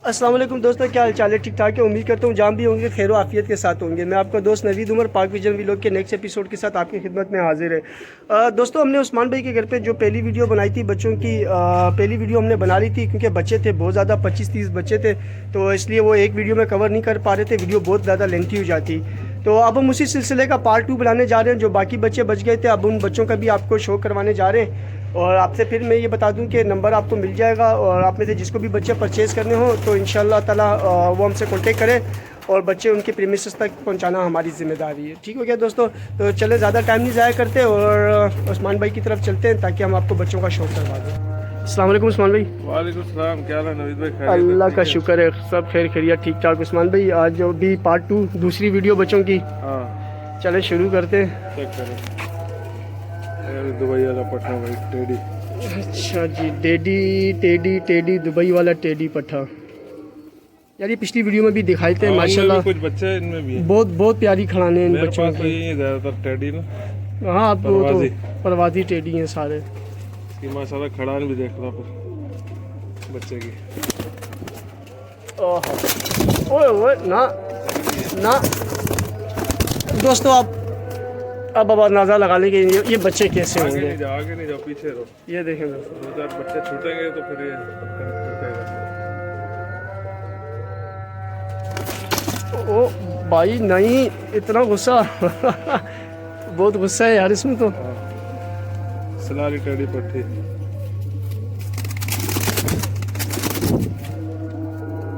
अस्सलाम वालेकुम दोस्तों, क्या हाल चाल है? ठीक ठाक है। उम्मीद करता हूँ जहाँ भी होंगे खैर आफियत के साथ होंगे। मैं आपका दोस्त नवीद उमर पाक विजन व्लॉग के नेक्स्ट एपिसोड के साथ आपकी खिदमत में हाजिर है। दोस्तों, हमने उस्मान भाई के घर पे जो पहली वीडियो बनाई थी बच्चों की, पहली वीडियो हमने बना ली थी क्योंकि बच्चे थे बहुत ज़्यादा, 25-30 बच्चे थे, तो इसलिए वो एक वीडियो में कवर नहीं कर पा रहे थे, वीडियो बहुत ज़्यादा लेंथी हो जाती। तो अब हम उसी सिलसिले का पार्ट 2 बनाने जा रहे हैं। जो बाकी बच्चे बच गए थे अब उन बच्चों का भी आपको शो करवाने जा रहे हैं। और आपसे फिर मैं ये बता दूं कि नंबर आपको मिल जाएगा और आप में से जिसको भी बच्चे परचेज़ करने हो तो इंशाल्लाह ताला वो हमसे कांटेक्ट करें और बच्चे उनके प्रीमिसेस तक पहुंचाना हमारी ज़िम्मेदारी है। ठीक हो गया दोस्तों? तो चले ज़्यादा टाइम नहीं ज़ाया करते और उस्मान भाई की तरफ चलते हैं ताकि हम आपको बच्चों का शौक करवा दें। अस्सलाम वालेकुम उस्मान भाई। वालेकुम सलाम, क्या हाल है नवीद भाई? अल्लाह का शुक्र है, सब खैर खैरियत ठीक ठाक। उस्मान भाई, आज जो भी पार्ट 2 दूसरी वीडियो बच्चों की, हाँ चले शुरू करते हैं। चेक करो। दुबई वाला पटना भाई टेडी। अच्छा जी, टेडी दुबई वाला टेडी पट्ठा। यार ये पिछली वीडियो में भी दिखाए थे माशाल्लाह, कुछ बच्चे हैं, इनमें भी है। बहुत प्यारी खड़ाने हैं इन मेरे बच्चों पास तो की। यही है ज़्यादातर टेडी ना। हाँ, आप वो तो परवाजी टेडी हैं सारे। इसकी माशाल्लाह खड़ान भी देख रहा पर बच्चे की। ओए ओए ना ना दोस्तों, अब अंदाज़ा लगा लें कि ये बच्चे कैसे आगे होंगे। नहीं जाओ, आगे नहीं जाओ, पीछे रहो। ये देखें दोस्तों, 2-4 बच्चे छूटेंगे तो फिर ये छूटेगा। ओ भाई नहीं, इतना गुस्सा बहुत गुस्सा है यार इसमें तो। सलारी टेडी पट्टी।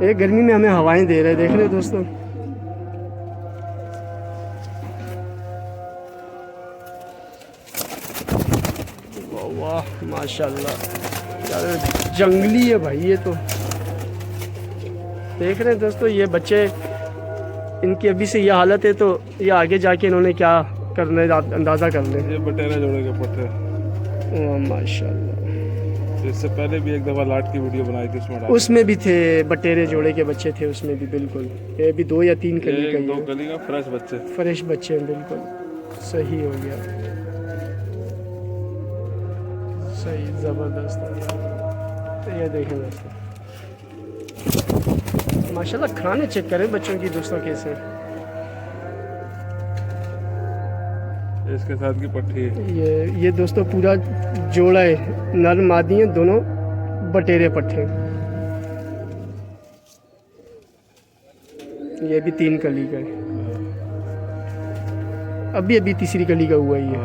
एक गर्मी में हमें हवाएं दे रहे हैं, देख रहे हो दोस्तों। वाह माशाल्लाह यार, जंगली है भाई ये तो। देख रहे हैं दोस्तों, ये बच्चे, इनकी अभी से ये हालत है तो ये आगे जाके इन्होंने क्या करना है अंदाज़ा कर लें। ये बटेरा जोड़े के पट्टे। माशाल्लाह, इससे पहले भी एक दफ़ा लाट की वीडियो बनाई थी, उसमें भी थे बटेरे जोड़े के बच्चे थे उसमें भी। बिल्कुल, ये भी 2 या 3 कली का ही दो है। गली का फ्रेश बच्चे, फ्रेश बच्चे हैं, बिल्कुल सही हो गया, सही ज़बरदस्त है। तो ये देखें दोस्तों, माशाल्लाह खाने चेक करें बच्चों की दोस्तों कैसे। इसके साथ की पट्टी है। ये दोस्तों पूरा जोड़ा है, नर मादी हैं दोनों, बटेरे पट्टे। ये भी 3 कली का है, अभी तीसरी कली का हुआ ही है।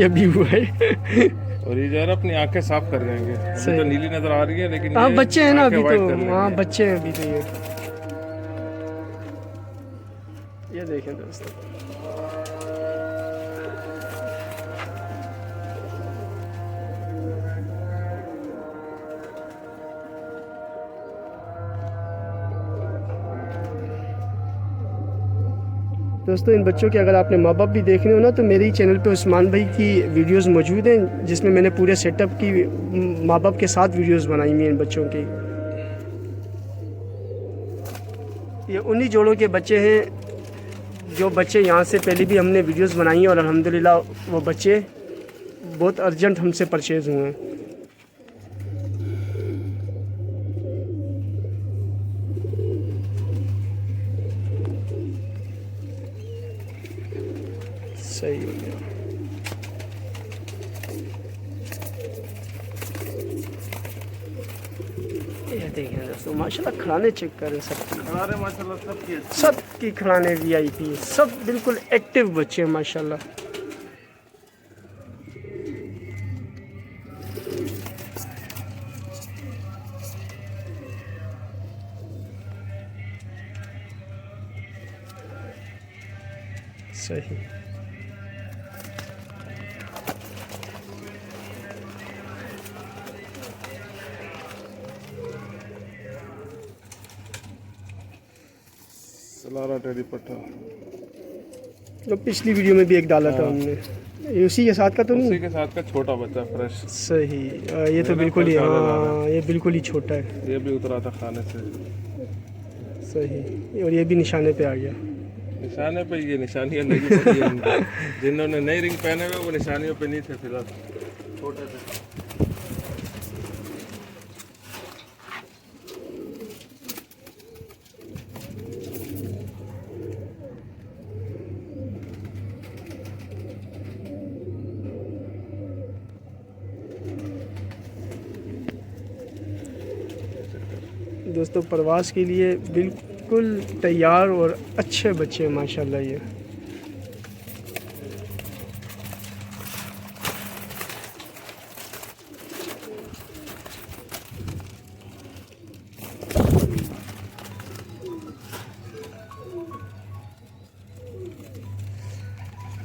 अभी हुआ है। और ये जरा अपनी आंखें साफ कर जाएंगे। अभी तो नीली नजर आ रही है लेकिन हाँ ये बच्चे हैं ना अभी white कर तो, लेंगे। हाँ बच्चे हैं अभी तो। ये देखें दोस्तों, दोस्तों इन बच्चों के अगर आपने माँ बाप भी देखने हो ना तो मेरे ही चैनल पे उस्मान भाई की वीडियोस मौजूद हैं जिसमें मैंने पूरे सेटअप की माँ बाप के साथ वीडियोस बनाई हुई हैं इन बच्चों की। ये उन्हीं जोड़ों के बच्चे हैं जो बच्चे यहाँ से पहले भी हमने वीडियोस बनाई हैं और अल्हम्दुलिल्लाह वो बच्चे बहुत अर्जेंट हमसे परचेज़ हुए हैं। सही हो गया। ये देखें दोस्तों, माशाल्लाह खिलाने चेक करें सबकी। अरे माशाल्लाह सबकी खिलाने VIP, सब बिल्कुल एक्टिव बच्चे हैं माशाल्लाह। सही। सलारा टेडी पट्टा। तो पिछली वीडियो में भी एक डाला था हमने, ये उसी के साथ का तो नहीं? उसी के साथ का छोटा बच्चा फ्रेश। सही। ये तो बिल्कुल ही, हाँ ये बिल्कुल ही छोटा है। ये भी उतरा था खाने से। सही। और ये भी निशाने पे आ गया। निशाने पे ये निशानियाँ लगी पड़ी हैं। जिन्होंने नई रिंग पहने हुए वो निशानियों पे नहीं थे फिलहाल, छोटे थे। दोस्तों परवास के लिए बिल्कुल तैयार और अच्छे बच्चे हैं माशाल्लाह ये।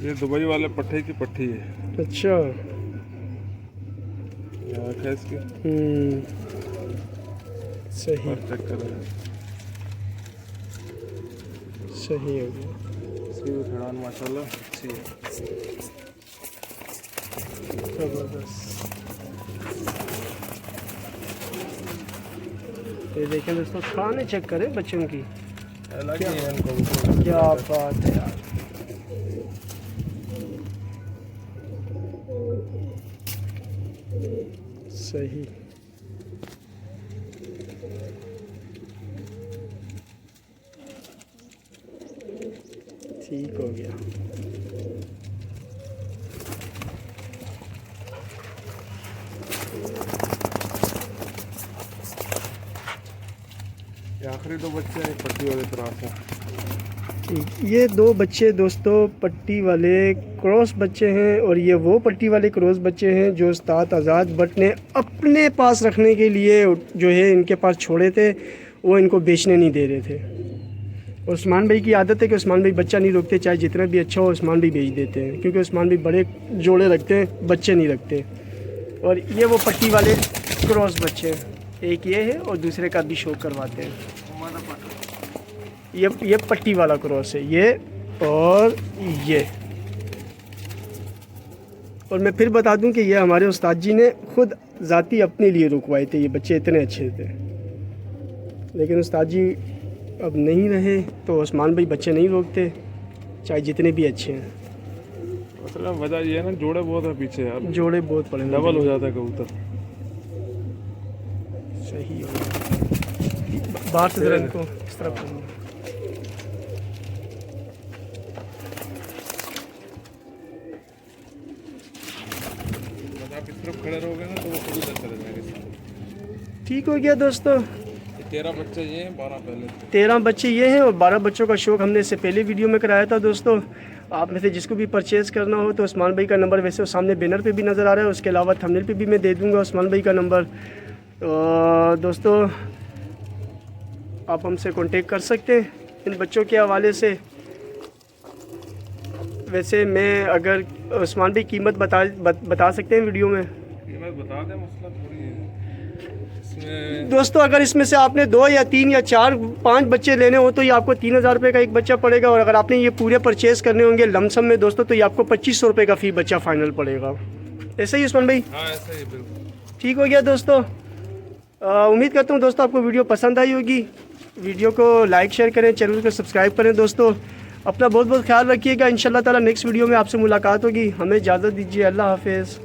ये दुबई वाले पट्टे की पट्टी है। अच्छा। यहाँ है इसकी। सही चेक करो। सही हो गया। इसकी भी खड़ान माशाल्लाह अच्छी है। जबरदस्त। ये देखें दोस्तों, खाने चेक करें बच्चों की, अलग ही है इनको। क्या बात है यार। सही। ठीक हो गया। ये आखिरी दो बच्चे हैं पट्टी वाले तरह से। ठीक, ये दो बच्चे दोस्तों पट्टी वाले क्रॉस बच्चे हैं, और ये वो पट्टी वाले क्रॉस बच्चे हैं जो उस्ताद आज़ाद भट्ट ने अपने पास रखने के लिए जो है इनके पास छोड़े थे, वो इनको बेचने नहीं दे रहे थे। उस्मान भाई की आदत है कि उस्मान भाई बच्चा नहीं रोकते, चाहे जितना भी अच्छा हो उस्मान भाई बेच देते हैं, क्योंकि उस्मान भाई बड़े जोड़े रखते हैं, बच्चे नहीं रखते। और ये वो पट्टी वाले क्रॉस बच्चे हैं, एक ये है और दूसरे का भी शो करवाते हैं। ये पट्टी वाला क्रॉस है ये, और ये। और मैं फिर बता दूं कि ये हमारे उस्ताद जी ने खुद ज़ाती अपने लिए रुकवाए थे, ये बच्चे इतने अच्छे थे। लेकिन उस्ताद जी अब नहीं रहे तो उस्मान भाई बच्चे नहीं रोकते, चाहे जितने भी अच्छे हैं। असल में वजह ये है ना, जोड़े बहुत है पीछे यार, जोड़े बहुत पड़े, डबल हो जाता है कबूतर। सही हो गया। बाहर से जरा इनको इस तरफ करूँगा। आप इस तरफ खड़े रहोगे ना तो वो खुद उधर चले जाएंगे। ठीक हो गया दोस्तों। 13 बच्चे ये हैं, 12 पहले थे। 13 बच्चे ये हैं और 12 बच्चों का शौक हमने इससे पहले वीडियो में कराया था दोस्तों। आप में से जिसको भी परचेज़ करना हो तो उस्मान भाई का नंबर वैसे सामने बैनर पे भी नज़र आ रहा है, उसके अलावा थंबनेल पे भी मैं दे दूंगा उस्मान भाई का नंबर। दोस्तों आप हमसे कांटेक्ट कर सकते हैं इन बच्चों के हवाले से। वैसे मैं अगर उस्मान भाई कीमत बता सकते हैं वीडियो में? कीमत बता दें, मसला थोड़ी है इसमें। दोस्तों अगर इसमें से आपने 2 या 3 या 4 5 बच्चे लेने हो तो ये आपको 3000 रुपये का एक बच्चा पड़ेगा, और अगर आपने ये पूरे परचेज़ करने होंगे लमसम में दोस्तों तो ये आपको 2500 रुपये का फ़ी बच्चा फ़ाइनल पड़ेगा। ऐसा ही उस्मान भाई? हाँ ऐसा ही बिल्कुल। ठीक हो गया दोस्तों। उम्मीद करता हूँ दोस्तों आपको वीडियो पसंद आई होगी। वीडियो को लाइक शेयर करें, चैनल को सब्सक्राइब करें दोस्तों। अपना बहुत बहुत ख्याल रखिएगा। इंशाल्लाह ताला नेक्स्ट वीडियो में आपसे मुलाकात होगी। हमें इजाज़त दीजिए। अल्लाह हाफ़िज़।